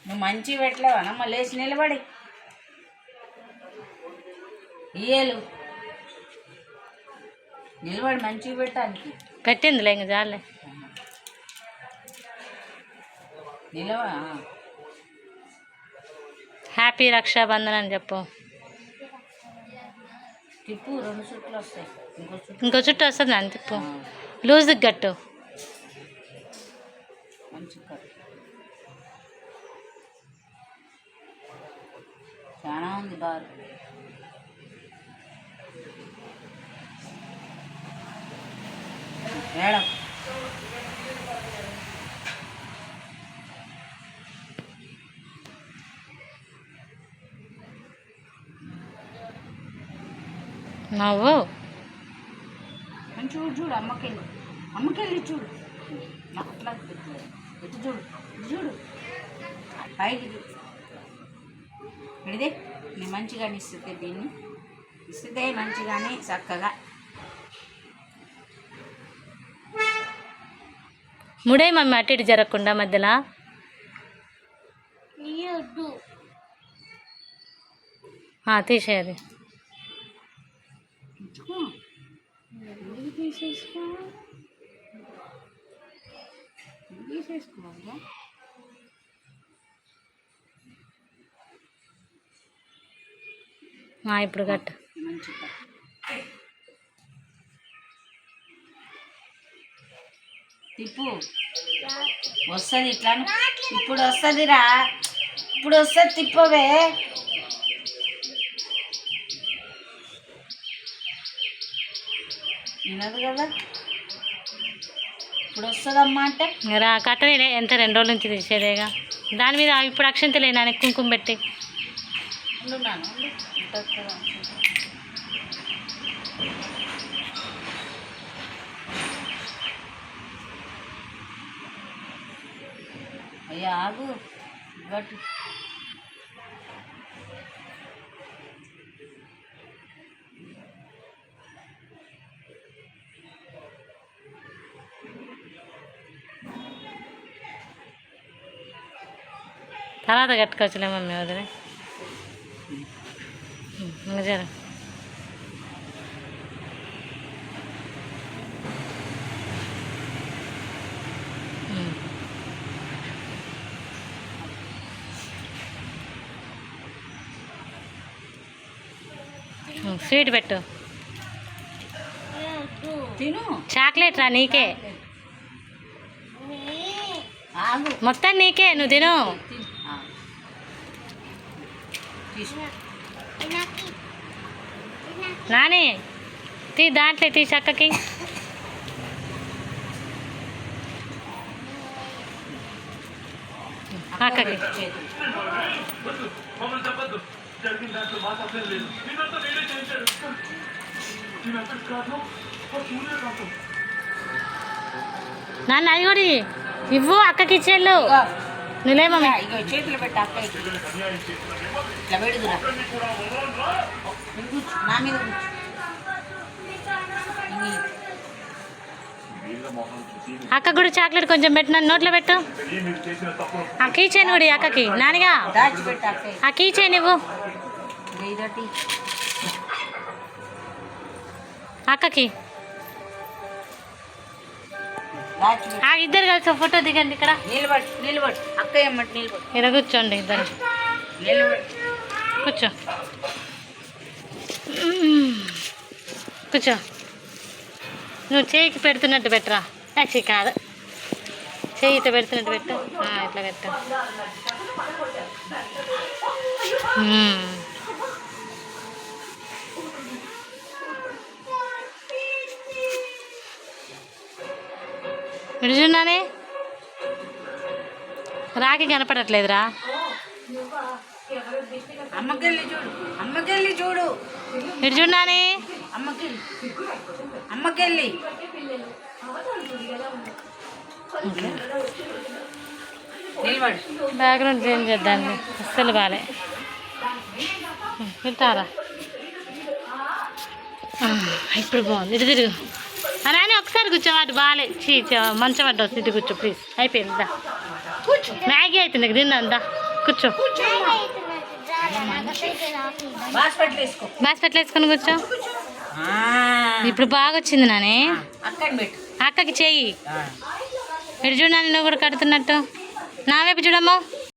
నువ్వు మంచిగా పెట్టలేవా లేచి నిలబడి ఇయ్యలు నిలబడి మంచిగా పెట్టడానికి పెట్టిందిలే ఇంక చాలే నిలవ హ్యాపీ రక్షాబంధన్ అని చెప్పు తిప్పు 2 చుట్లు వస్తాయి ఇంకో చుట్టూ వస్తుంది అని తిప్పు లూజ్ గట్టు మంచిగా చాలా ఉంది బాగా మేడం నవ్వు చూడు చూడు అమ్మకెళ్ళి చూడు అట్లా ఎటు చూడు చూడు పైకి ఇదే నేను మంచిగానే ఇస్తుంది దీన్ని ఇస్తే మంచిగానే చక్కగా ముడే మమ్మీ అటు ఇటు జరగకుండా మధ్యలో తీసేది తీసేసుకోవాలా ఇప్పుడు కట్టు మంచిగా తిప్పు వస్తుంది ఇట్లా ఇప్పుడు వస్తుందిరా ఇప్పుడు వస్తుంది తిప్పవే వినదు కదా ఇప్పుడు వస్తుందమ్మా అంటే కట్టలే ఎంత 2 రోజుల నుంచి తీసేదేగా దాని మీద ఇప్పుడు అక్షంతలే నాని కుంకుమ పెట్టి అయ్యా ఆగు గట్టు తర్వాత కట్టుకోవచ్చులే మమ్మీ వదిలే జర స్వీట్ పెట్టు తిను చాక్లెట్ రా నీకే ఆగు మొత్తం నీకే నువ్వు తిను నాని దాంట్లో తీ చక్కకి అక్కకి నాన్న అది కూడా ఇవ్వు అక్కకి ఇచ్చేళ్ళు నువ్వులేమమ్మా చేతులు పెట్టి అక్క ఇట్లా పెడుదురా నా మీద అక్క కూడా చాక్లెట్ కొంచెం పెట్టిన నోట్లో పెట్టు ఆ కీ చైన్ కూడా అక్కకి నానిగా ఆ కీ చైన్ ఇవ్వు అక్కకి ఇద్దరు కలిసి ఫోటో దిగండి ఇక్కడ నిలబడి అక్క ఏమంటే నిలబడి ఇలా కూర్చోండి ఇద్దరు కూర్చో కూర్చో నువ్వు చేయికి పెడుతున్నట్టు పెట్టరా యాక్చువల్లీ కాదు చేయి ఇట్లా పెడుతున్నట్టు పెట్టు ఇట్లా పెట్టు విడుచున్నానే రాకి కనపడట్లేదురా అమ్మకెళ్ళి చూడు విడుచున్నానే అమ్మకెళ్ళి నిలబడి బ్యాక్గ్రౌండ్ చేంజ్ చేద్దాన్ని అస్సలు బాలే వెళ్తారా ఇప్పుడు బాగుంది ఇటు తిరుగు అలానే ఒకసారి కూర్చోవాటి బాగాలే మంచం అడ్డ ఇటు కూర్చో ప్లీజ్ అయిపోయింది దా మ్యాగీ అవుతుంది తిందా కూర్చో. బాస్కెట్లు వేసుకో. బాస్కెట్లో వేసుకొని కూర్చో. ఆ, ఇప్పుడు బాగా వచ్చింది నాని. అక్కడ పెట్టు. అక్కకి చెయ్యి. ఆ. ఇటు చూడాలి, నువ్వు కూడా కడుతున్నట్టు. నా వైపు చూడమ్మా.